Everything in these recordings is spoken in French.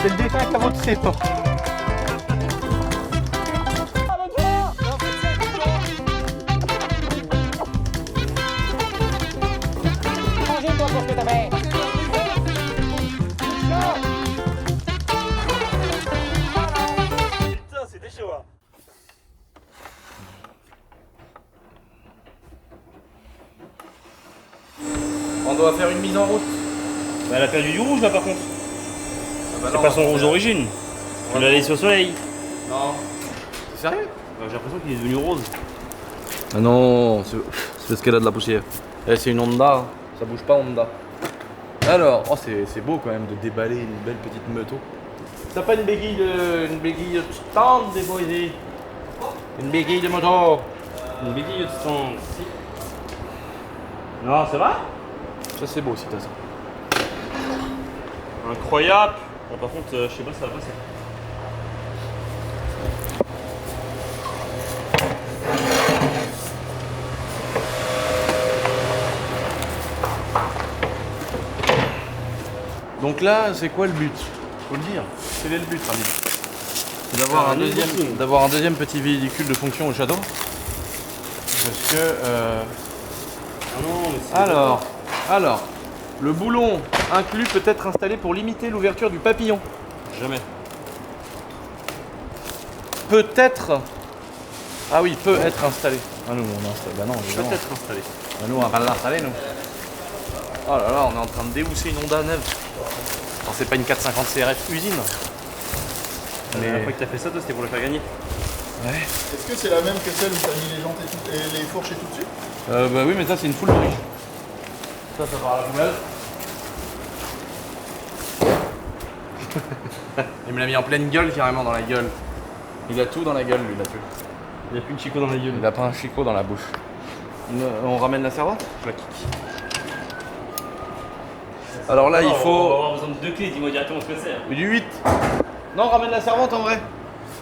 C'est le défunt qui a votre C. Mangez-toi pour que ta mère. Putain, c'était chaud, hein. On doit faire une mise en route. Bah, elle a perdu du rouge là par contre. Ah bah C'est non, pas son on va rouge faire- d'origine. On l'a laissé au soleil. Non. C'est sérieux? Bah, j'ai l'impression qu'il est devenu rose. Ah non, c'est parce qu'elle a de la poussière. Eh, c'est une Honda, ça bouge pas Honda. Alors, oh c'est beau quand même de déballer une belle petite moto. T'as pas une béquille de stand des fois ici? Une béquille de moto? Une béquille de stand. Si. Non, c'est vrai? Ça c'est beau si t'as ça. Incroyable. Bon, par contre, je sais pas si ça va passer. Donc là, c'est quoi le but? Faut le dire. Quel est le but, Rami? C'est d'avoir Ah, un deuxième, unboxing. d'avoir un deuxième petit véhicule de fonction au Shadow. Parce que Ah non, mais c'est. alors, le boulon inclus peut être installé pour limiter l'ouverture du papillon. Jamais. Peut-être. Ah oui, peut être installé. Ah nous on installe. Bah non, évidemment. Peut-être installé. Bah, nous on va pas l'installer nous. Oh là là, on est en train de déhousser une Honda neuve. Alors c'est pas une 450 CRF usine. La dernière fois que t'as fait ça, toi, c'était pour le faire gagner. Ouais. Est-ce que c'est la même que celle où t'as mis les jantes et les fourches et tout dessus? Bah oui mais ça c'est une full bridge. Ça part à la poubelle. Il me l'a mis en pleine gueule carrément dans la gueule. Il a tout dans la gueule lui là-dessus. Il n'y a plus de chicot dans la gueule. Il a pas un chicot dans la bouche. On ramène la servante? Je la kick. Alors là il On va faut avoir besoin de deux clés, dis-moi directement ce que c'est. du 8. Non, ramène la servante en vrai.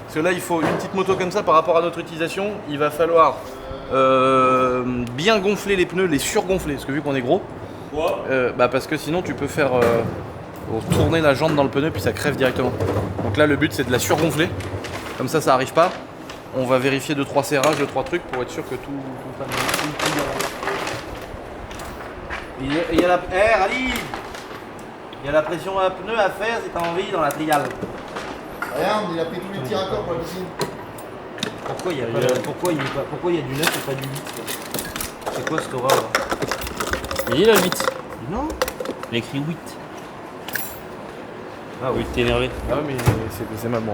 Parce que là il faut une petite moto comme ça par rapport à notre utilisation. Il va falloir bien gonfler les pneus, les surgonfler. Parce que vu qu'on est gros, Quoi? bah parce que sinon tu peux faire tourner la jante dans le pneu puis ça crève directement. Donc là le but c'est de la surgonfler. Comme ça arrive pas. On va vérifier 2-3 serrages, 2-3 trucs pour être sûr que tout il y a la... Eh Rally, il y a la pression à pneu à faire si t'as envie dans la triale. Regarde, il a pris tous les petits raccords pour la piscine. Pourquoi il y a du 9 et pas du 8? C'est quoi cette horreur? Il est là le 8. Non. Il a écrit 8. Ah oui. Oui, t'es énervé. Ah oui mais c'est mal bon.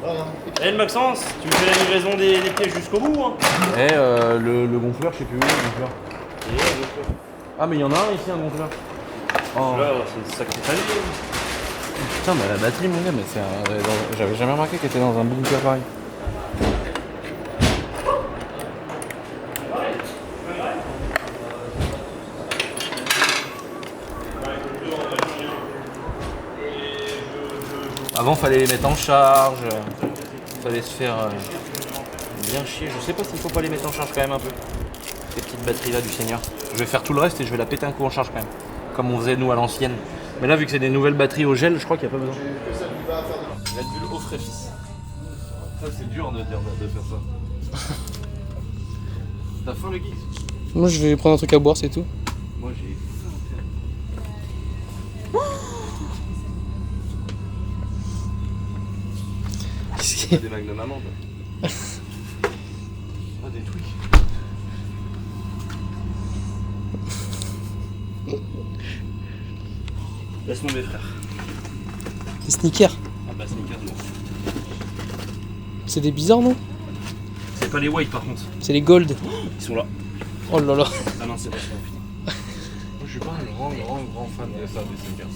Voilà. Eh le Maxence, tu me fais la livraison des pièges jusqu'au bout hein? Eh le gonfleur, je sais plus où est le gonfleur. Ah mais il y en a un ici un gonfleur. Oh. Là, c'est une sacrée famille. Putain mais la batterie mon gars mais c'est un... J'avais jamais remarqué qu'elle était dans un bunker pareil. Avant fallait les mettre en charge, fallait se faire bien chier. Je sais pas s'il faut pas les mettre en charge quand même un peu. Ces petites batteries là du Seigneur. Je vais faire tout le reste et je vais la péter un coup en charge quand même. Comme on faisait nous à l'ancienne. Mais là vu que c'est des nouvelles batteries au gel, je crois qu'il n'y a pas besoin. Que ça lui va à faire de... Red Bull au frais fils. Ça c'est dur de faire ça. T'as faim le geek? Moi je vais prendre un truc à boire, c'est tout. Moi j'ai faim. Qu'est-ce qu'il y a? Des magnum amandes. Ah des tweaks. Laisse tomber frère. Des sneakers. Ah bah sneakers non. C'est des bizarres, non? C'est pas les white par contre. C'est les gold. Ils sont là. Oh là là. Ah non c'est pas ça putain. Moi je suis pas un grand fan de ça des sneakers.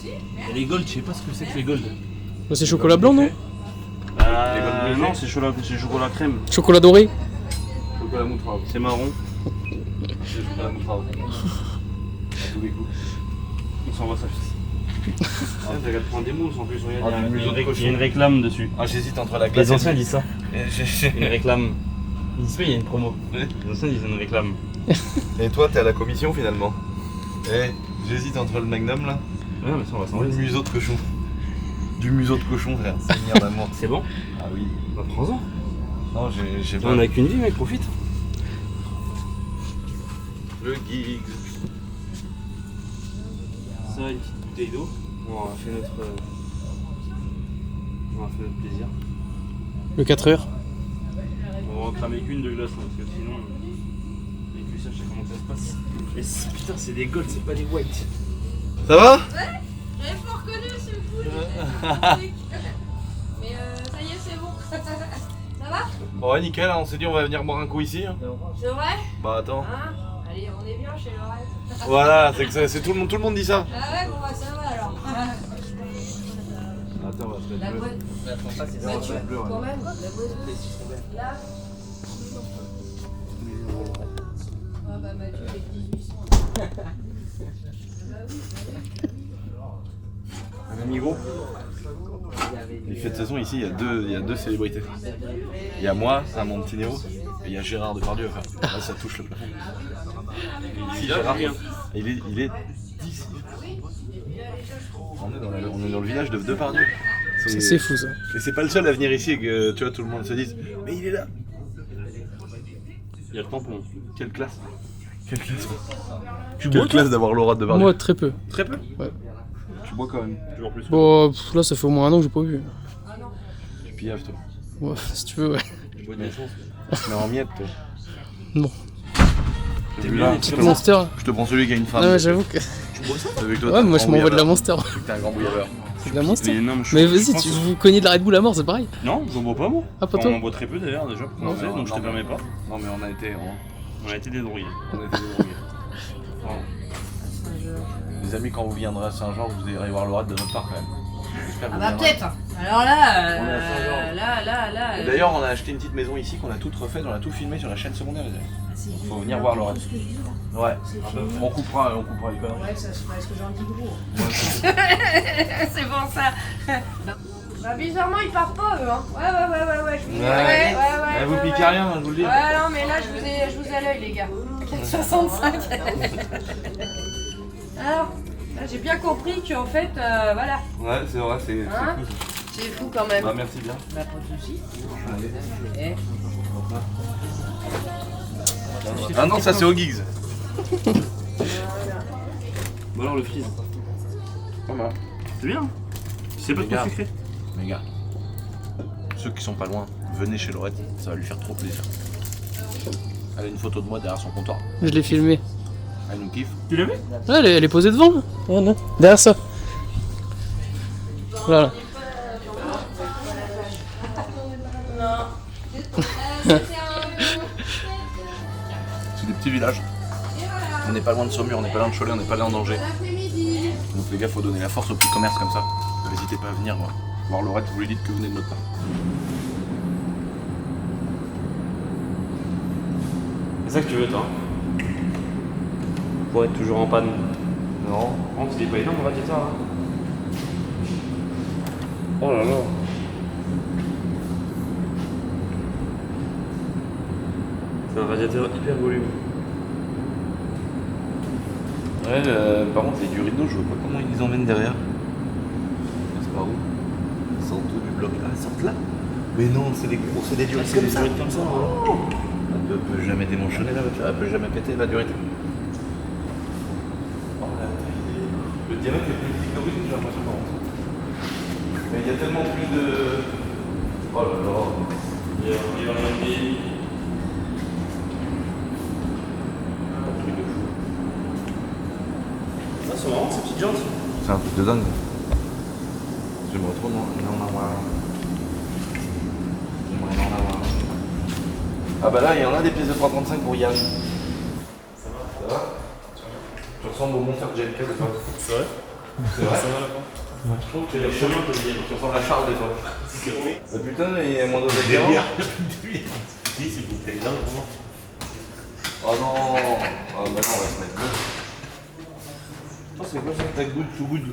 Et les gold, je sais pas ce que c'est que les gold. Bah, c'est chocolat blanc, non? Non c'est chocolat crème. Chocolat doré. Chocolat moutarde. C'est marron. C'est chocolat moutarde. À tous les coups. On s'envoie ça fils. Ah, t'as qu'à te prendre des mousses en plus, regarde, Ah, du museau de cochon. il y a une réclame dessus. Ah j'hésite entre la glace Les anciens disent ça. et Une réclame. Ils disent pas, il y a une promo. Les anciens disent une réclame. Et toi t'es à la commission finalement. Eh, j'hésite entre le Magnum là Ouais, mais ça, on va s'en Du aller. museau de cochon. Du museau de cochon, frère. C'est une merde d'amour. C'est bon? Ah oui. Bah, prends-en. Non, j'ai pas. On a qu'une vie, mec, profite. Le Giggs. Ça, une petite bouteille d'eau. On aura fait notre plaisir. Le 4 heures. On va en cramer qu'une de glace, hein, parce que sinon, avec lui, ça, je sais comment ça se passe. Et putain, c'est des golds, c'est pas des whites. Ça va? J'avais pas reconnu ce fou. Mais ça y est, c'est bon. Ça va? Bon, ouais, nickel, hein, on s'est dit on va venir boire un coup ici. Hein. C'est vrai? Bah attends. Hein? Allez, on est bien chez Lorette. Voilà, c'est que c'est tout le monde dit ça. Ah ouais, bon bah ça va alors. Attends, on va se mettre La bleu. boîte. Bah, tu quand même, la boîte. Là. Ah bah Mathieu avec 1800. Amigo. Les fêtes de saison ici, il y a deux célébrités. Il y a moi, à Montenegro, et il y a Gérard Depardieu. Enfin, là, ça touche le plafond. Ici, Gérard, il est d'ici. On est dans le village de Depardieu. C'est fou ça. Et c'est pas le seul à venir ici et que tu vois, tout le monde se dise mais il est là. Il y a le tampon. Quelle classe. Quelle classe. Quelle classe d'avoir Laura de Depardieu. Moi, très peu. Très peu. Ouais. Tu bois quand même. Toujours plus. Bon, là, ça fait au moins un an que j'ai pas vu. Tu pillaves toi. Ouais, si tu veux, ouais. Tu bois de l'essence. Mais en miettes toi. Non. T'es là, Petite Monster. je te prends celui qui a une femme. Ah ouais, j'avoue que. T'as vu que toi, Ouais, t'es moi un je grand m'envoie de la bouillaveur. Monster. T'es un grand bouillaveur. C'est de la Monster. Mais non, Mais je vas-y, pense que- vous cognez de la Red Bull à mort, c'est pareil. Non, j'en bois pas moi. Ah, pas Enfin, toi on en boit très peu d'ailleurs déjà pour commencer, Non, donc je te non, permets pas. Non mais on a été On a été dédrouillés. débrouillés. Les amis, quand vous viendrez à Saint-Jean, vous irez voir Laura de notre part quand même. J'espère que Ah vous bah viendrez. peut-être. Alors là, On est à Saint-Jean. là. Et d'ailleurs, on a acheté une petite maison ici qu'on a toute refaite, on a tout filmé sur la chaîne secondaire. Les amis. Faut venir voir Laura. Ouais. On coupera les conneries. Ouais, ça se passe que j'en dis gros. C'est pour ça. Bah bizarrement ils partent pas eux hein. Ouais, je vous dis. Ouais, vous piquez rien, je vous le dis. Ouais non mais là je vous ai à l'œil les gars. 4,65. Alors, là j'ai bien compris qu'en fait, voilà. Ouais, c'est vrai, c'est Hein cool. C'est fou quand même. Bah, merci bien. Bah pas de soucis. Allez. Eh. Ah non, ça c'est au Giggs. Bon alors le freeze. Pas mal. C'est bien. Tu sais pas Les trop gars. sucré. Les gars, ceux qui sont pas loin, venez chez Laurette, ça va lui faire trop plaisir. Elle a une photo de moi derrière son comptoir. Je l'ai filmé. Elle nous kiffe. Tu l'as vu? Ouais, elle est posée devant là. Voilà. Derrière ça. Voilà. C'est des petits villages. On n'est pas loin de Saumur, on n'est pas loin de Cholet, on n'est pas loin d'Angers. Donc les gars, faut donner la force aux petits commerces comme ça. N'hésitez pas à venir voir Laurette, vous lui dites que vous venez de notre part. C'est ça que tu veux toi? Pour être toujours en panne. Non. Oh, c'est pas énorme, on va dire ça. Hein. Oh là là. C'est un radiateur hyper volume. Ouais, par contre, les durées d'eau, je vois pas comment ils les emmènent derrière. C'est par où? Ils sortent d'où du bloc là? Ils sortent là? Mais non, c'est des gros, c'est des durées comme ça. Comme ça, hein. Elle peut jamais démanchonner la voiture, elle peut jamais péter la durée. Oh, le diamètre est plus petit que d'origine, j'ai l'impression par contre. Mais il y a tellement plus de. Oh là là. Il y a rien dit. Un truc de fou. Ah, c'est marrant ces petites jantes. C'est un truc de dingue. J'aimerais trop en avoir. J'aimerais en avoir. Ah bah là, il y en a des pièces de 3,35 pour Yann. Ça va? Tu ressembles au monteur de GMK de toi. C'est vrai? C'est vrai? Ça va là-bas? Je trouve que les chemins te viennent. Tu ressembles à Charles de toi. Bah putain, il y a moins d'autres différents. Si, c'est une bouteille là, vraiment. Oh non. Ah bah non, on va se mettre deux. Oh, c'est quoi ça? T'as good to good.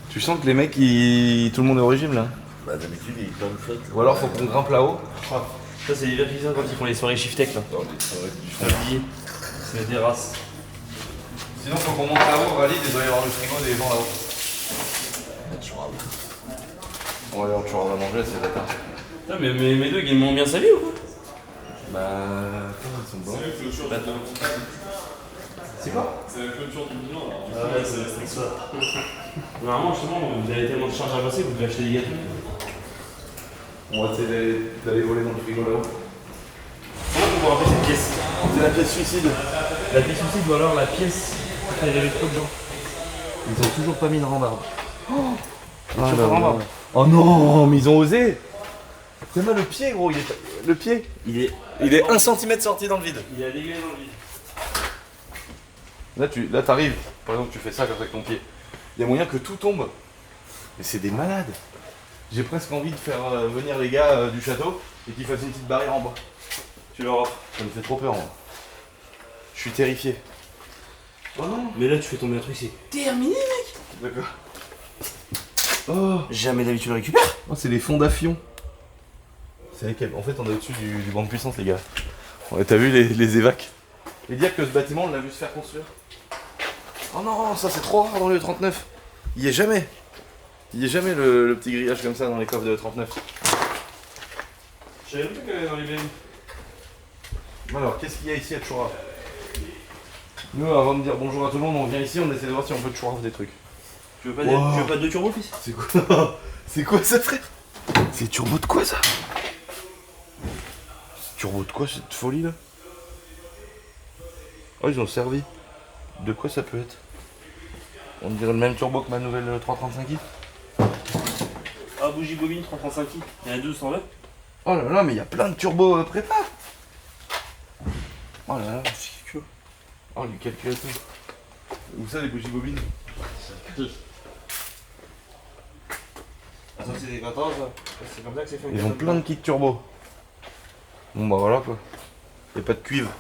Tu sens que les mecs, tout le monde est au régime là? Bah d'habitude il est plein de fêtes. Ou alors faut qu'on grimpe là-haut. Ça, c'est les vertiseurs quand ils font les soirées shift-tech là. Habillés. C'est des races. Sinon faut qu'on monte là-haut, valide, il doit y avoir le frigo des gens là-haut. Ouais, alors tu auras à manger, c'est bâtard. Putain, mais mes deux, ils m'ont bien sali ou quoi? Bah. Attends, ils sont bons. C'est quoi? C'est la clôture du bilan là. Ah ouais, c'est ça. Normalement, justement, vous avez tellement de charges à passer, vous devez acheter des gâteaux. On va essayer d'aller voler dans le frigo là-haut. Comment on peut rappeler cette pièce? C'est la pièce suicide. La pièce suicide ou alors la pièce. Il y avait trop de gens. Ils ont toujours pas mis de rambarde. Sur le rambarde. Oh non, mais ils ont osé. C'est mal le pied, gros. Le pied. Il est 1 cm sorti dans le vide. Il a dégagé dans le vide. Là, t'arrives. Par exemple, tu fais ça comme ça avec ton pied. Il y a moyen que tout tombe. Mais c'est des malades. J'ai presque envie de faire venir les gars du château et qu'ils fassent une petite barrière en bois. Tu leur offres. Ça me fait trop peur, moi. Je suis terrifié. Oh non. Mais là, tu fais tomber un truc, c'est terminé, mec. D'accord. Oh. Jamais d'habitude, tu le récupères. Oh, c'est les fonds d'affion. C'est lesquels? En fait, on est au-dessus du banc de puissance, les gars. Ouais, t'as vu les évacs? Et dire que ce bâtiment, on l'a vu se faire construire. Oh non, ça c'est trop rare dans le 39. Il y est jamais. Il y est jamais le petit grillage comme ça dans les coffres de 39. Je savais même pas qu'elle avait dans les BM. Alors, qu'est-ce qu'il y a ici à Tchourave? Nous, avant de dire bonjour à tout le monde, on vient ici, on essaie de voir si on peut Tchourave des trucs. Tu veux pas, Wow. tu veux pas de turbo, fils? C'est quoi? C'est quoi ça, frère? C'est turbo de quoi ça? C'est turbo de quoi cette folie là? Oh, ils ont servi. De quoi ça peut être? On dirait le même turbo que ma nouvelle 335i. Ah, bougie bobine 335i. Il y en a 12, 120. Oh là là, mais il y a plein de turbos prépa. Oh là là, c'est que. Oh, les calculateurs. Où ça, les bougies bobines? Attends, c'est des 14, ça. C'est comme ça que c'est fait. Ils ont plein de kits turbo. Bon bah voilà quoi. Y'a pas de cuivre.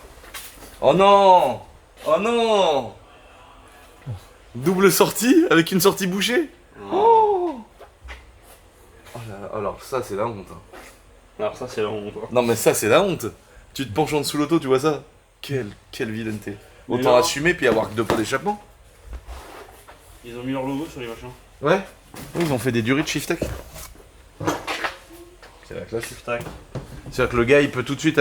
Oh non! Oh non! Double sortie avec une sortie bouchée. Oh, oh là là, alors ça c'est la honte. Hein. Alors, ça, c'est là où on voit. Non mais ça c'est la honte. Tu te penches en dessous l'auto, tu vois ça? Quelle vilaineté. Autant là- assumer puis avoir que 2 pots d'échappement. Ils ont mis leur logo sur les machins. Ouais. Ils ont fait des durées de Shiftec. C'est la classe. Tac. C'est-à-dire que le gars il peut tout de suite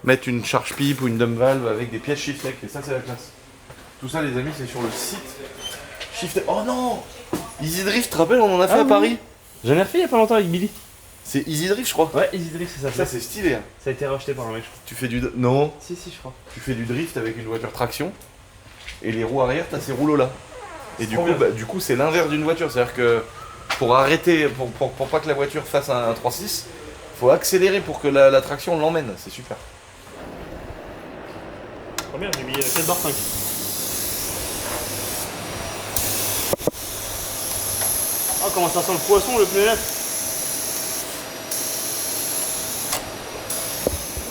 mettre une charge pipe ou une dump valve avec des pièces Shiftec et ça c'est la classe. Tout ça les amis c'est sur le site Shiftec. Oh non! Easy Drift, tu te rappelles on en a fait à Paris? J'en ai refait il y a pas longtemps avec Billy. C'est Easy Drift je crois. Ouais, Easy Drift, c'est ça. Ça c'est stylé. Hein. Ça a été racheté par un mec, je crois. Tu fais du... Non, Si, je crois. tu fais du drift avec une voiture traction et les roues arrière t'as ces rouleaux là. Et du trop coup, bien. du coup c'est l'inverse d'une voiture. C'est-à-dire que pour arrêter, pour pas que la voiture fasse un 3.6, faut accélérer pour que la traction l'emmène. C'est super. Combien? J'ai mis 7 barres 5. Oh, comment ça sent le poisson, le pneu neuf.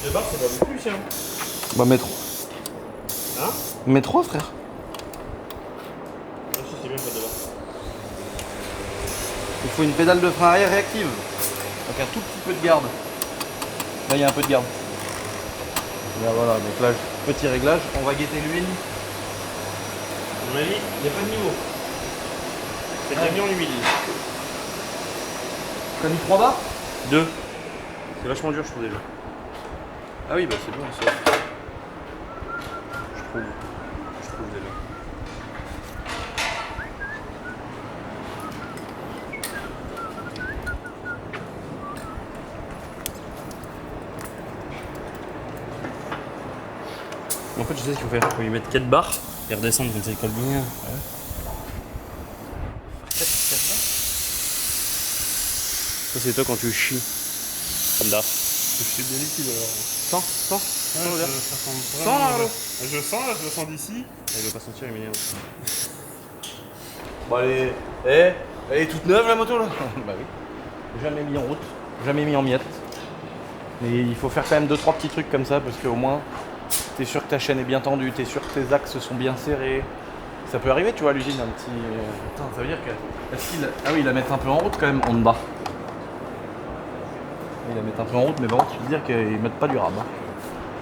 2 barres, c'est pas beaucoup, Lucien. Bah mets 3. Hein? Mets 3 frère. Ah, si, c'est bien, pas 2 barres. Il faut une pédale de frein arrière réactive. Donc un tout petit peu de garde. Là il y a un peu de garde. Là voilà, donc là petit réglage. On va guetter l'huile. À mon avis, il n'y a pas de niveau. C'est déjà mis en huile. T'as mis 3 barres? 2. C'est vachement dur, je trouve déjà. Ah oui bah c'est bon ça. Je trouve déjà. En fait, je sais ce qu'il faut faire. Il faut lui mettre 4 barres et redescendre quand ça colle bien. Ça, c'est toi quand tu chies. Comme d'art. Je suis bien liquide alors. Sans Je sens là, je le sens d'ici. Il veut pas sentir, il m'énerve. Bon allez. Elle est toute neuve la moto là? Bah oui. Jamais mis en route, jamais mis en miettes. Mais il faut faire quand même 2-3 petits trucs comme ça parce qu'au moins t'es sûr que ta chaîne est bien tendue, t'es sûr que tes axes sont bien serrés. Ça peut arriver tu vois à l'usine un petit... Putain ça veut dire que... Est-ce qu'il... Ah oui ils la mettent un peu en route quand même, Honda. Ils la mettent un peu en route mais par contre je veux dire qu'ils mettent pas du rab. Hein.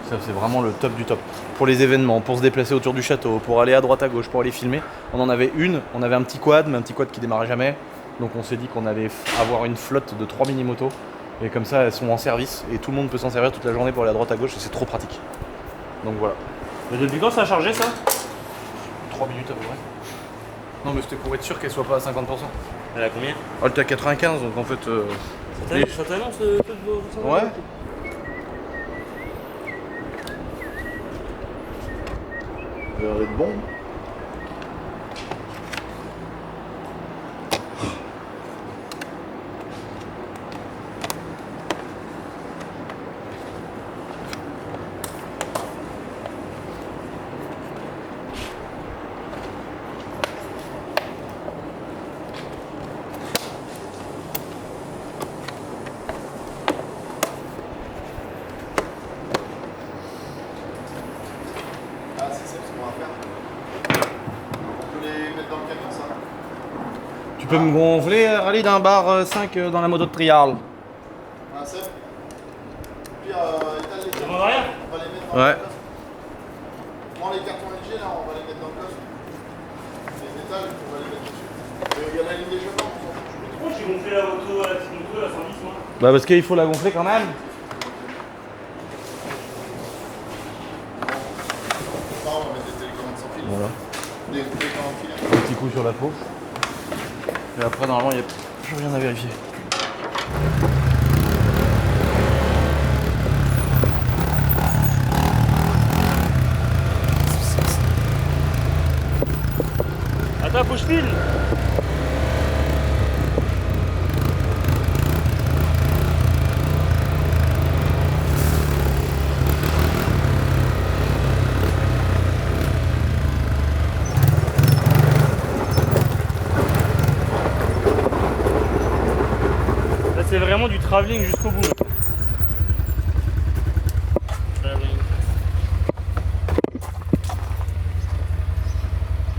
Ça c'est vraiment le top du top. Pour les événements, pour se déplacer autour du château, pour aller à droite à gauche, pour aller filmer. On en avait une, on avait un petit quad, mais un petit quad qui démarrait jamais. Donc on s'est dit qu'on allait avoir une flotte de 3 mini-motos. Et comme ça, elles sont en service et tout le monde peut s'en servir toute la journée pour aller à droite à gauche et c'est trop pratique. Donc voilà. Mais depuis quand ça a chargé ça? 3 minutes à peu près. Non mais c'était pour être sûr qu'elle soit pas à 50%. Elle a combien? Oh, elle était à 95 donc en fait... Ça t'annonce ce truc de... Ouais. Ça a l'air d'être bon. Ah, c'est ça ce qu'on va faire. On peut les mettre dans le camion, ça. Tu peux me gonfler, Ali, d'un bar 5 dans la moto de trial. Ah, c'est. Puis, étale les Ça va rien? On va les mettre dans Ouais. le coffre. Prends les cartons LG, là, on va les mettre dans le coffre. Les étals, on va les mettre dessus. Et il y a la ligne des cheveux, on s'en fout. Pourquoi j'ai gonflé la moto, la petite moto, la 110 moi? Bah parce qu'il faut la gonfler quand même. Ça, on va mettre des télécommandes sans fil. Voilà. Des télécommandes filaires. Un petit coup sur la peau. Et après normalement il n'y a plus rien à vérifier. Attends, faut que je file. Là c'est vraiment du travelling jusqu'au bout. Travelling.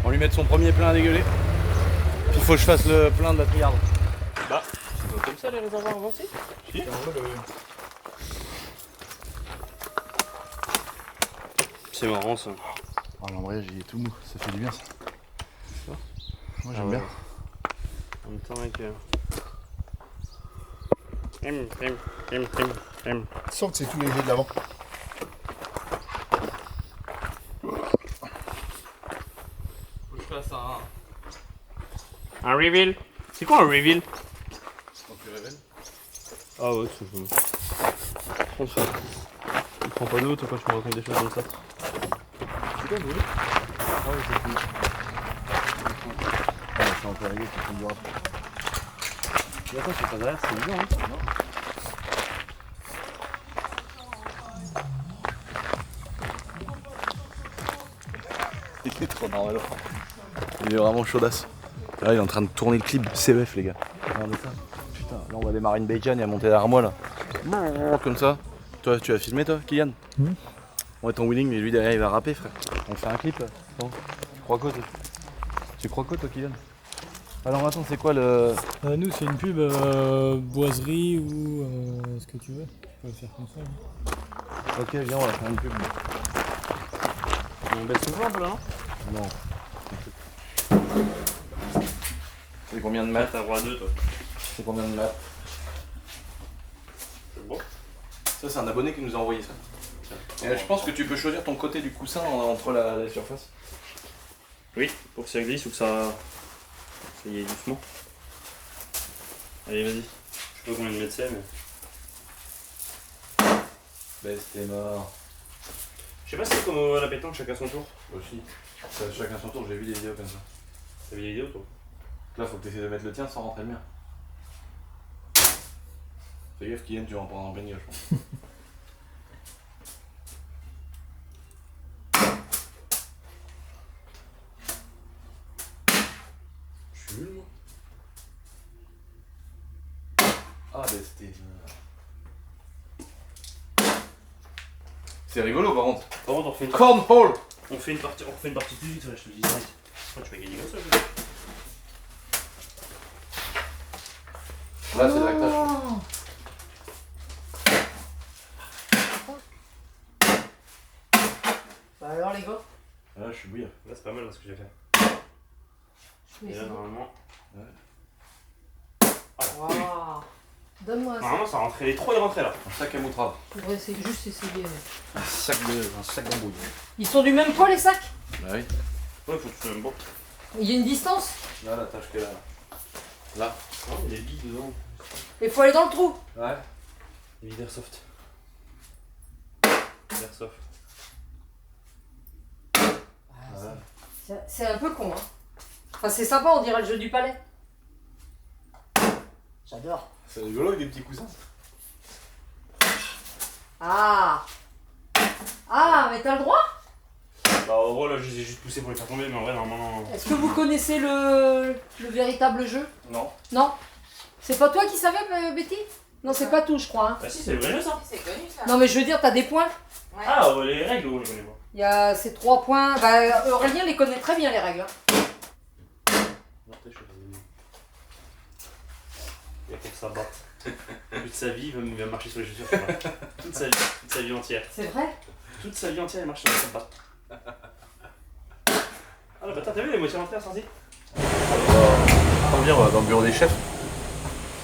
On lui met son premier plein à dégueuler. Puis il faut que je fasse le plein de la triarde. Bah, c'est pas comme ça les réservoirs avancés? Si. C'est marrant ça. Oh l'embrayage il est tout mou, ça fait du bien ça. Moi j'aime Ah ouais. bien. En même temps avec... Tu sens que c'est tout léger de l'avant. Faut que je fasse un... Un reveal. C'est quoi un reveal? Quand tu révèles. Ah ouais, c'est bon. Prends ça. Tu prends pas d'eau toi quand tu me racontes des choses comme ça. C'est quoi l'eau? Ah ouais, c'est cool. Ah, c'est encore réglé, tu peux me voir après. Mais attends, c'est pas derrière, c'est bizarre hein. Non. Il est trop normal. Il est vraiment chaudasse. Là, il est en train de tourner le clip de CEF, les gars. Regardez ça. Putain, là, on voit les Marine Bacon, il a monté l'armoire là. Comme ça. Toi, tu as filmé, toi, Kylian? On est en wheeling, mais lui derrière, il va rapper, frère. On fait un clip là. Non. Tu crois quoi, toi? Tu crois quoi, toi, Kylian? Alors, attends, c'est quoi le. Nous, c'est une pub boiserie ou ce que tu veux. Tu peux le faire comme ça. Hein. Ok, viens, on va faire une pub. On baisse le plan un peu là, non? Non. C'est combien de Ah, mètres? t'as roi 2 toi. C'est combien de mètres? C'est bon? Ça, c'est un abonné qui nous a envoyé ça. Et je pense que tu peux choisir ton côté du coussin entre la surface. Oui, pour que ça glisse ou que ça y est doucement. Allez, vas-y. Je sais pas combien de mètres c'est, mais. Ben, c'était mort. Je sais pas si c'est comme la pétanque, chacun son tour. Aussi. Chacun son tour, j'ai vu des vidéos comme ça. T'as vu les vidéos toi? Là, faut que tu essaies de mettre le tien sans rentrer le mien. Fais gaffe, Kylian, tu vas en prendre un bagnole, je pense. Je suis nul, moi. Ah, ben c'était. C'est rigolo, par contre. Par contre, on refait une Cornhole! On refait une partie plus vite, ouais, je te le dis direct. Pourquoi tu vas gagner comme ça? Là, c'est de l'actage. Bah alors les gars. Là, je suis bouillant. Là, c'est pas mal ce que j'ai fait. Mais Et là, c'est bon. normalement. Ouais. Waouh. Donne-moi ça. Normalement, ça rentrait, les trois, ils rentraient là. Un sac à moutarde. Je devrais essayer, juste essayer. Un sac d'embrouille. Ils sont du même poids les sacs? Bah oui. Ouais, faut que tu même bon. Il y a une distance? Là, la tâche qu'elle a là. Là. Oh, il y a des billes dedans. Il faut aller dans le trou. Ouais. Des billes d'airsoft. D'airsoft. C'est un peu con, hein. Enfin, c'est sympa, on dirait le jeu du palais. J'adore. C'est rigolo avec des petits coussins. Ah. Ah, mais t'as le droit? Bah, en gros, là, je les ai juste poussés pour les faire tomber, mais en vrai, normalement. Est-ce que vous connaissez le véritable jeu? Non. Non? C'est pas toi qui savais, Betty? Non, c'est pas tout, je crois. Hein. Ah, si, c'est le vrai jeu ça. C'est connu ça. Non, mais je veux dire, t'as des points. Ah, les règles, je connais pas. Il y a ces 3 points. Bah, Aurélien les connaît très bien, les règles. Hein. Il y a pour que ça batte. Toute sa vie, il va marcher sur les chaussures. Toute sa vie entière. C'est vrai? Toute sa vie entière, il marche sur les batte. Ah, bah t'as vu les moitiés rentrées à Sanzy? On vient, on va dans le bureau des chefs.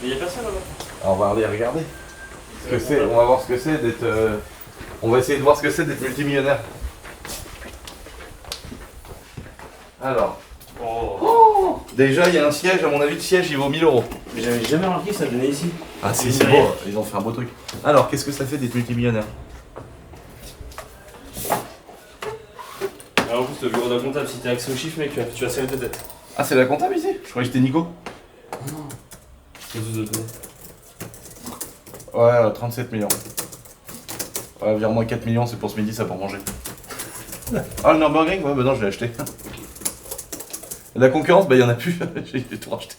Mais il y a personne là-bas. Alors, on va aller regarder. Ce que c'est, on va voir ce que c'est d'être. On va essayer de voir ce que c'est d'être multimillionnaire. Alors. Oh. Déjà, il y a un siège, à mon avis, le siège il vaut 1000 €. Mais j'avais jamais remarqué que ça donnait ici. Ah, si, Une c'est derrière. beau, ils ont fait un beau truc. Alors, qu'est-ce que ça fait d'être multimillionnaire? Alors, en plus, le bureau d'un comptable, si t'as accès aux chiffres, mec, tu vas serrer ta tête. Ah, c'est la comptable ici? Je croyais que j'étais Nico. C'est tous de données. Ouais, 37 millions. Ouais, vire-moi 4 millions, c'est pour ce midi, ça pour manger. Ah, le Nürburgring? Ouais, bah non, je l'ai acheté. La concurrence, bah il y en a plus, j'ai tout racheté.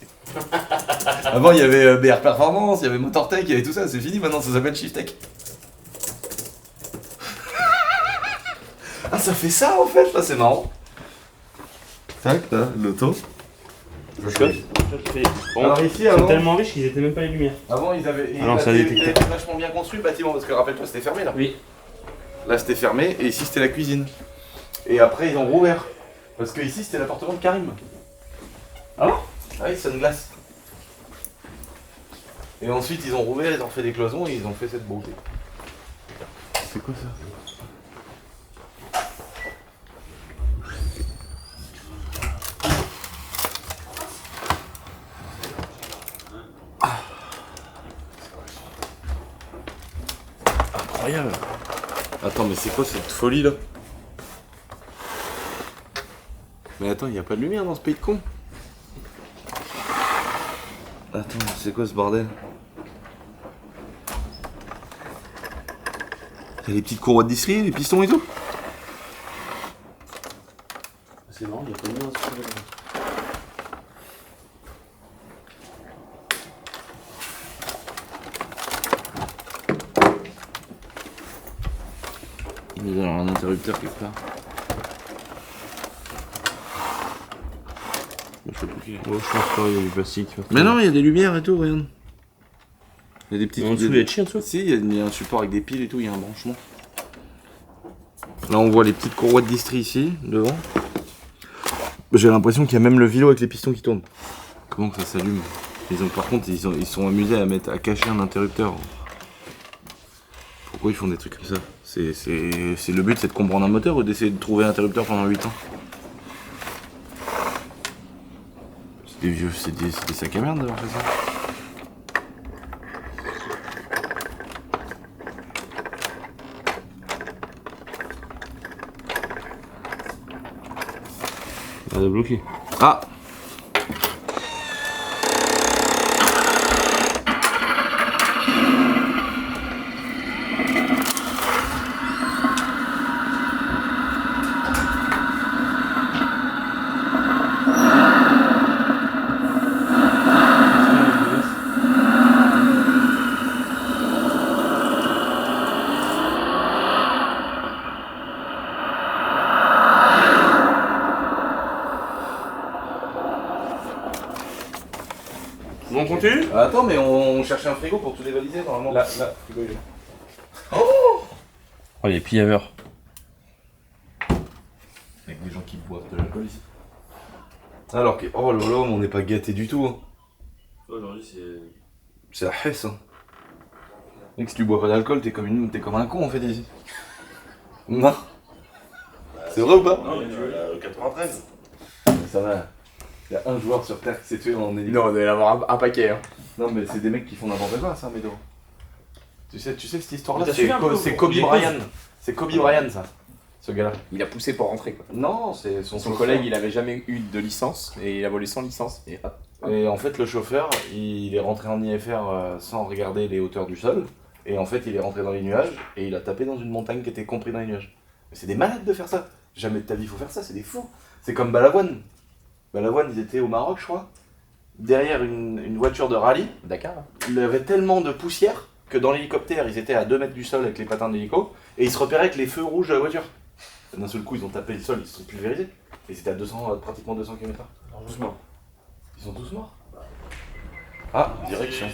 Avant, il y avait BR Performance, il y avait Motortech, il y avait tout ça, c'est fini, maintenant ça s'appelle Shifttech. Ah, ça fait ça en fait, là, c'est marrant. Tac, là, l'auto. Je choisis. Bon, Alors ici, ils sont avant, tellement riches qu'ils étaient même pas les lumières. avant ils avaient. Alors, ça a il détecté. était vachement bien construit le bâtiment, parce que rappelle-toi, c'était fermé là. Oui. Là, c'était fermé, et ici, c'était la cuisine. Et après, ils ont rouvert. Parce que ici, c'était l'appartement de Karim. Ah bon? Ah oui, Sunglass. Et ensuite, ils ont rouvert, ils ont fait des cloisons et ils ont fait cette beauté. C'est quoi ça? Incroyable. Attends, mais c'est quoi cette folie là? Mais attends, il a pas de lumière dans ce pays de con. Attends, c'est quoi ce bordel? Il y a les petites courroies de disserie, les pistons et tout. C'est marrant, il y a pas de lumière dans ce truc. Il doit y avoir un interrupteur quelque part. Je sais plus qui est. Oh, je pense pas, il y a du plastique. Mais non, il y a des lumières et tout, regarde. Il y a des petites. En dessous, il y a de chien en dessous. Si, il y a un support avec des piles et tout, il y a un branchement. Là, on voit les petites courroies de distri ici, devant. J'ai l'impression qu'il y a même le vélo avec les pistons qui tournent. Comment que ça s'allume? Par contre, ils sont amusés à cacher un interrupteur. Pourquoi ils font des trucs comme ça? Le but, c'est de comprendre un moteur ou d'essayer de trouver un interrupteur pendant 8 ans? C'est des vieux, c'est des sacs à merde d'avoir fait ça. Elle a bloqué. Ah! Bon, on continue? Attends, mais on cherchait un frigo pour tout dévaliser normalement. Là, frigo il est là. Oh, les piaveurs. Avec des gens qui boivent de l'alcool ici. Alors que, oh là là, mais on n'est pas gâtés du tout. Hein. Aujourd'hui, c'est. C'est la hesse, hein. Mec, si tu bois pas d'alcool, t'es comme un con en fait ici. Non. C'est vrai ou pas? Non, mais tu veux, 93. Ça va. Il y a un joueur sur Terre qui s'est tué en hélico. Non, on doit y en avoir un paquet. Hein. Non, mais c'est des mecs qui font n'importe quoi, ça, Médo. Tu sais cette histoire-là, Mais t'as suivi un peu, c'est Kobe il est Bryant. C'est Kobe Bryant, ça. Ce gars-là. Il a poussé pour rentrer quoi. Non, c'est Son chauffeur. collègue, il avait jamais eu de licence et il a volé sans licence. Et hop. Et en fait, le chauffeur, il est rentré en IFR sans regarder les hauteurs du sol. Et en fait, il est rentré dans les nuages et il a tapé dans une montagne qui était comprise dans les nuages. Mais c'est des malades de faire ça. Jamais de ta vie, il faut faire ça, c'est des fous. C'est comme Balavoine. Balavoine, ils étaient au Maroc, je crois. Derrière une voiture de rallye. Dakar. Il y avait tellement de poussière que dans l'hélicoptère, ils étaient à 2 mètres du sol avec les patins de l'hélico. Et ils se repéraient avec les feux rouges de la voiture. D'un seul coup, ils ont tapé le sol, ils se sont pulvérisés. Et ils étaient à pratiquement 200 km/h. Doucement. Ils sont tous morts. Ah, direction.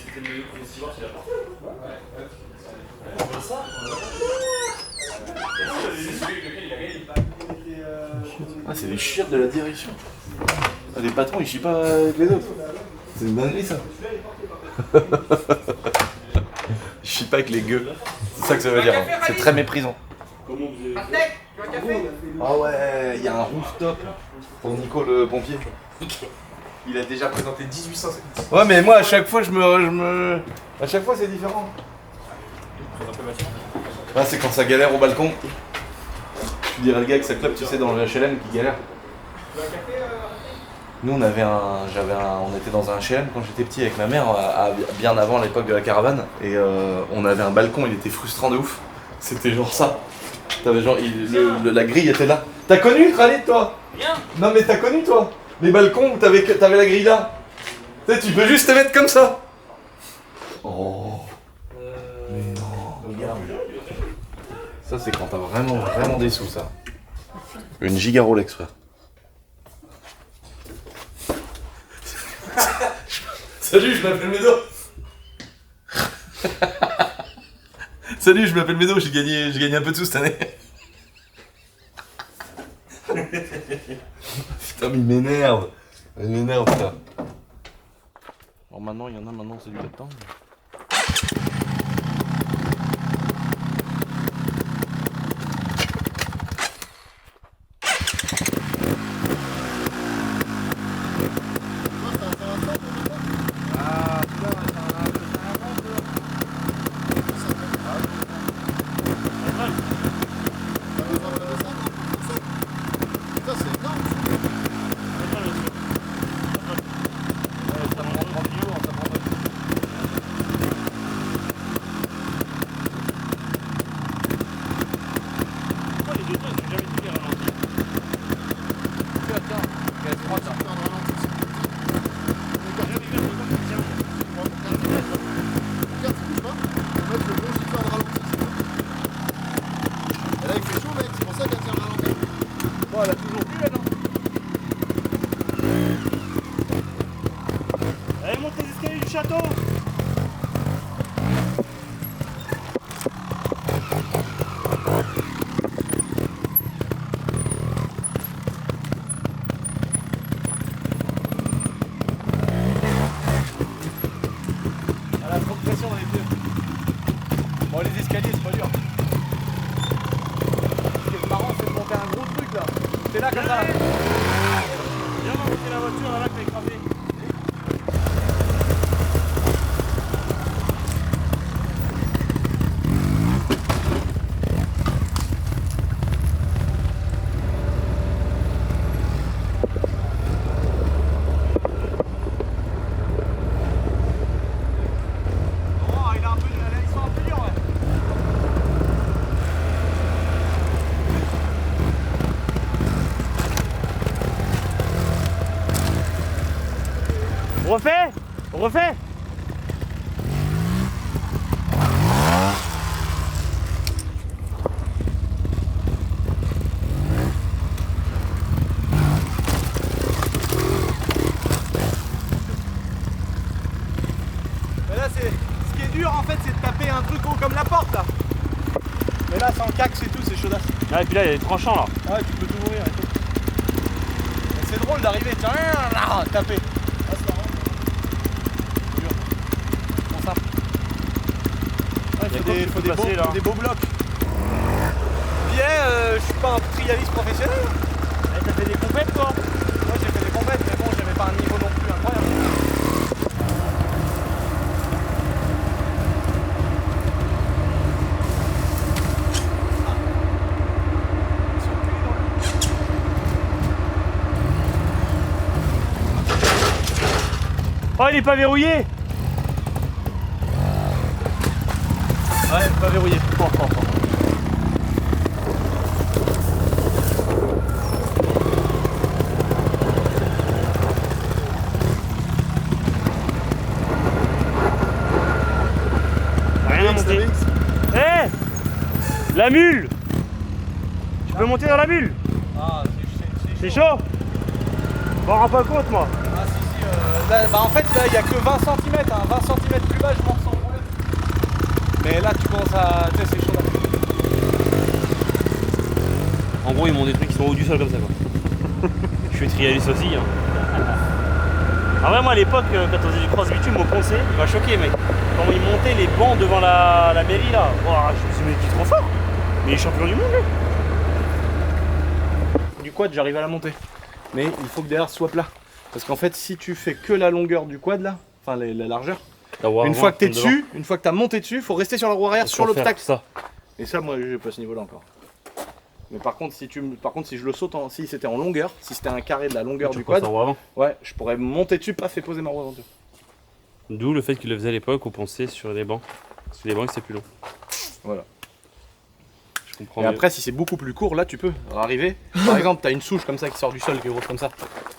Ah, c'est les chiottes de la direction. Ah, les patrons, ils chient pas avec les autres. C'est une dinguerie, ça. Ils chient pas avec les gueux. C'est ça que ça veut dire. Hein. C'est très méprisant. Ah ouais, il y a un rooftop pour Nico le pompier. Il a déjà présenté 1850. Ouais, mais moi, à chaque fois, à chaque fois, c'est différent. Ah, c'est quand ça galère au balcon. Tu dirais le gars avec sa clope, tu sais, dans le HLM qui galère. Nous, on était dans un HLM quand j'étais petit avec ma mère, bien avant l'époque de la caravane. Et on avait un balcon, il était frustrant de ouf. C'était genre ça. T'avais genre, la grille était là. T'as connu Khalid, toi? Rien. Non, mais t'as connu, toi? Les balcons où t'avais la grille là. Tu sais, tu peux juste te mettre comme ça. Oh. Mais non, regarde. Ça, c'est quand t'as vraiment des sous, ça. Une giga Rolex, frère. Salut, je m'appelle Médo. Salut, je m'appelle Médo, j'ai gagné un peu de sous cette année. Putain, mais il m'énerve. Il m'énerve, ça. Alors maintenant, il y en a maintenant, c'est du septembre. Allez, monte les escaliers du château. Ah, la trop de pression dans les pieds. Bon, les escaliers, c'est pas dur. Ce qui est marrant, c'est de monter un gros truc là. C'est là comme ça. Viens monter la voiture là que t'as écrasé. Refais. Mais là, ce qui est dur en fait, c'est de taper un truc haut comme la porte là. Mais là, sans cax et tout, c'est chaudasse. Ah, et puis là, il y a des tranchants là. Ah ouais, tu peux tout ouvrir et tout. Mais c'est drôle d'arriver, tiens, là, taper. Ah, c'est marrant. faut des beaux blocs. Pierre, je suis pas un trialiste professionnel. T'as fait des compètes toi? Moi j'ai fait des compètes, mais bon, j'avais pas un niveau non plus incroyable. Oh, il est pas verrouillé. Ouais, pas verrouillé. Rien à monter. Hé, la mule. Tu peux monter dans la mule? Ah, C'est chaud. Je m'en rends pas compte moi. Ah si si, là, bah en fait là il y a que 20 cm, hein. 20 cm plus bas je monte sans problème. Mais là tu commences à... tu sais c'est chaud là. En gros ils m'ont des trucs qui sont au haut du sol comme ça quoi. Je suis trialiste aussi hein. Ah ouais moi à l'époque quand on faisait du cross bitume au Poncé, il m'a choqué mec. Quand ils montaient les bancs devant la mairie là, oh, je me suis dit mais il est trop fort. Mais il est champion du monde lui. Du quad j'arrive à la monter. Mais il faut que derrière ce soit plat. Parce qu'en fait si tu fais que la longueur du quad là, enfin la largeur, une fois que t'es dessus, une fois que t'as monté dessus, il faut rester sur la roue arrière sur l'obstacle. Ça. Et ça moi j'ai pas ce niveau là encore. Mais par contre si je le saute si c'était en longueur, si c'était un carré de la longueur du quad, ouais, je pourrais monter dessus, paf et poser ma roue avant tout. D'où le fait qu'il le faisait à l'époque au Poncé sur les bancs. Parce que les bancs c'est plus long. Voilà. Je comprends. Et après si c'est beaucoup plus court, là tu peux arriver. Par exemple t'as une souche comme ça qui sort du sol qui est grosse comme ça.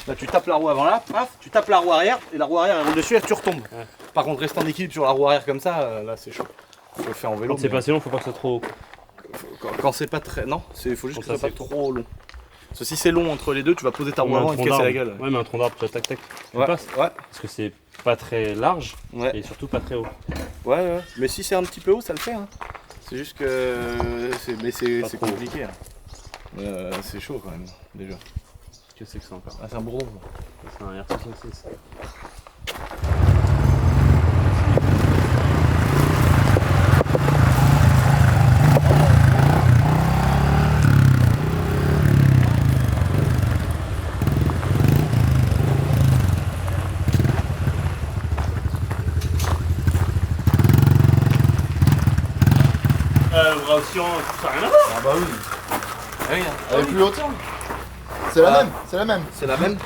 Là tu tapes la roue avant là, paf, tu tapes la roue arrière et la roue arrière elle roule dessus et tu retombes. Ouais. Par contre rester en équilibre sur la roue arrière comme ça, là c'est chaud. Faut le faire en vélo. Quand c'est pas assez long, faut pas que ça soit trop haut. Quand c'est pas très... Non, il faut juste que ça soit pas trop long. Parce que si c'est long entre les deux, tu vas poser ta roue avant et te casser la gueule. Ouais mais un tronc d'arbre, tu vois, tac tac. Ouais, passes. ouais. Parce que c'est pas très large Ouais. et surtout pas très haut. Ouais. Mais si c'est un petit peu haut, ça le fait. Hein. C'est juste que... c'est trop compliqué. Hein. C'est chaud quand même, déjà. Qu'est-ce que c'est que ça encore? Ah, c'est un bourdon. C'est un R66. Vibration, ça n'a rien à voir. Ah bah oui. Ah oui, Elle est plus haute. C'est la Ah. même, c'est la même. c'est la même.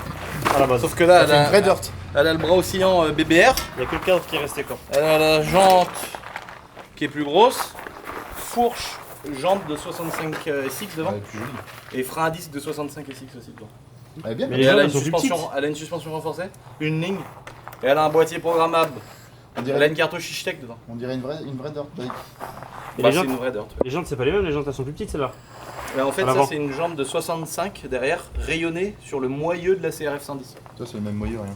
À la base. Sauf que là, Elle fait une vraie dirt. elle a le bras oscillant BBR. Il n'y a que le cadre qui est resté quoi. Elle a la jante qui est plus grosse. Fourche, jante de 65 SX devant. Elle est plus jolie. Et frein à disque de 65 SX aussi devant. Elle est bien. Mais Et les elle, jantes, a elles une sont plus suspension, elle a une suspension renforcée, une ligne. Et elle a un boîtier programmable. On Elle a dirait, une carte Chichtec dedans. on dirait une vraie dirt bike. Et Bah, les c'est jantes, une vraie dirt. les jantes c'est pas les mêmes, les jantes elles sont plus petites celles-là. Mais en fait, En ça avant. c'est une jante de 65 derrière, rayonnée sur le moyeu de la CRF 110. Toi, c'est le même moyeu, rien.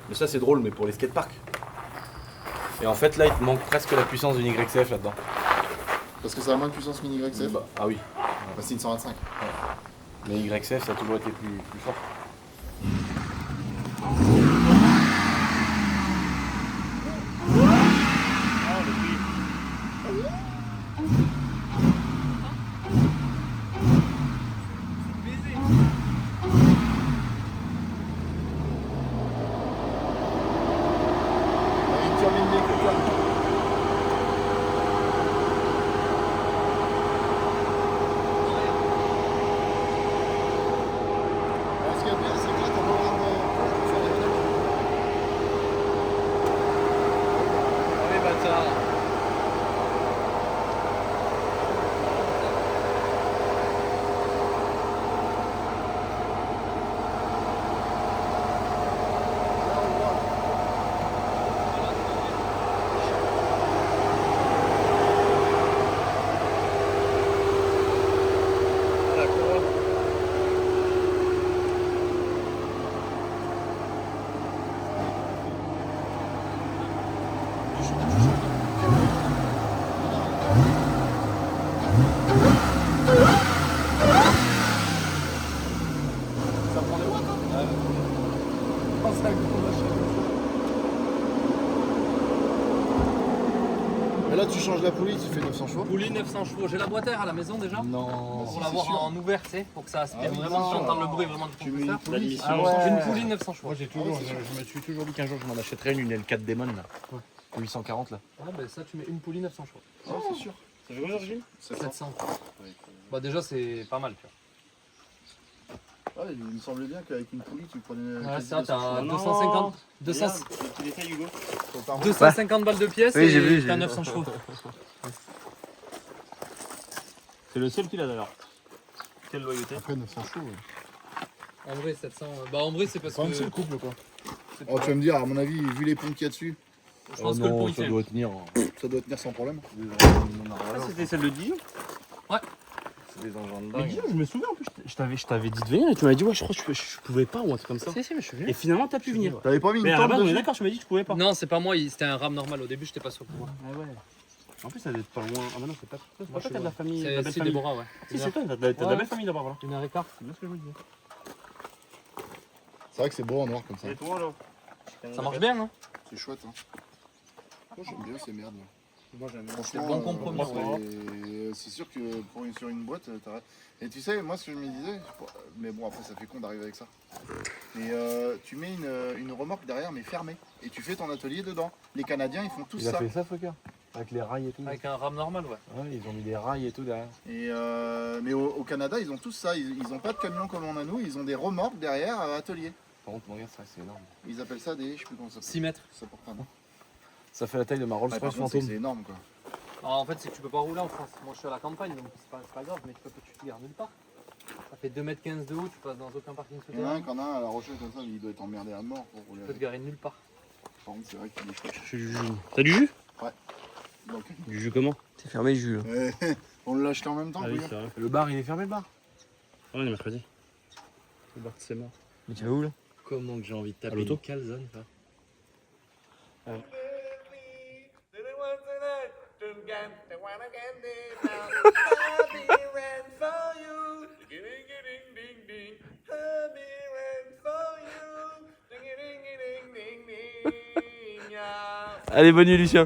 Mais ça c'est drôle, mais pour les skateparks. Et en fait là, il te manque presque la puissance d'une YCF là-dedans. Parce que ça a moins de puissance qu'une YCF. Bah, ah oui, Bah, c'est une 125. les YCF ça a toujours été plus fort. Une turbine d'électrique. Ce qui est bien, c'est que là, t'as pas besoin de faire les pédales. Allez bâtard. Ça prend des watts, hein. Oh, ça gros, machin. Mais là, tu changes la poulie, tu fais 900 chevaux. Poulie 900 chevaux. J'ai la boîte air à la maison déjà. Non. Pour l'avoir en ouvert, tu sais, pour que ça aspire vraiment, tu entends le bruit vraiment du compresseur. Ah ouais. Une poulie 900 chevaux. Moi j'ai toujours, je me suis toujours dit qu'un jour je m'en achèterais une L4 Demon là. 840 là. Ah bah ça, tu mets une poulie 900 chevaux. Ah, c'est sûr. Ça fait combien d'origine 700. Bah déjà, c'est pas mal, tu vois. Ouais, il me semblait bien qu'avec une poulie, tu prenais. Ouais, quasi ça, 200 t'as chevaux. 250. Regarde, petit détail, Hugo. 250 balles de pièce Oui, j'ai vu, et j'ai t'as vu. 900 chevaux. C'est le seul qu'il a d'ailleurs. Quelle loyauté. Après 900 chevaux. Ouais. En vrai, 700. Bah en vrai, c'est parce que. Enfin, c'est le couple quoi. Oh, tu vas me dire, à mon avis, vu les pompes qu'il y a dessus, Je pense que le pont il ça tient. doit tenir. ça doit tenir sans problème. Ah, c'était celle de Dijon. C'est des engins de Mais dingue. Dijon, je me souviens en plus, je t'avais dit de venir et tu m'avais dit ouais, je crois que je pouvais pas ou un truc comme ça. Si, mais je suis venu. Et finalement, t'as pu venir. T'avais pas mis Mais une à la tente base, on est dessus? d'accord, tu m'as dit que tu pouvais pas. Non, c'est pas moi, c'était un rame normal. Au début, j'étais pas sûr pour moi. Ah ouais. En plus, ça doit être pas loin. Ah bah non, c'est pas. C'est Moi, pas je toi, t'as de la suis famille. de la C'est belle si famille. Déborah, ouais. Si, c'est toi, t'as de la Ouais. belle famille là-bas, voilà. Une heure et quart. C'est bien ce que je me disais. C'est vrai que c'est beau en noir comme ça. Et toi alors Ça marche bien, non? C'est chouette. Hein. Moi j'aime bien ces merdes. Là. Moi j'aime bien. C'est le bon compromis, c'est sûr que sur une boîte, t'as. Et tu sais, moi ce que je me disais, mais bon après ça fait con d'arriver avec ça. Et tu mets une remorque derrière mais fermée. Et tu fais ton atelier dedans. Les Canadiens ils font tous Il a ça. fait ça, Fokker. Avec les rails et tout. Avec un rame normal, ouais. Ouais, ils ont mis des rails et tout derrière. Et mais au Canada ils ont tous ça. Ils ont pas de camion comme on a nous, ils ont des remorques derrière atelier. Par contre, regarde ça, c'est énorme. Ils appellent ça des. Je sais plus comment ça s'appelle. 6 mètres. Ça porte un nom. Ça fait la taille de ma Rolls Ouais, par Royce contre, c'est fantôme. énorme quoi. Alors, en fait, c'est que tu peux pas rouler en France. Moi, je suis à la campagne, donc c'est pas grave, mais tu te gares nulle part. Ça fait 2,15 m de haut, tu passes dans aucun parking Il y en a un souterrain. qui en a un à La Rochelle comme ça, mais il doit être emmerdé à mort pour rouler. Tu peux te garer nulle part. Par contre, c'est vrai qu'il est chouette. Je suis du jus. T'as du jus Donc, Du jus comment T'es fermé, Jules. on l'a acheté en même temps. Ah oui, Bouillon. c'est vrai. Le bar, il est fermé le bar. Ouais, on est mercredi. Le bar c'est mort. Mais tu vas où là? Comment que j'ai envie de À taper l'auto une calzone, ça? Allez, bonne nuit, Lucien.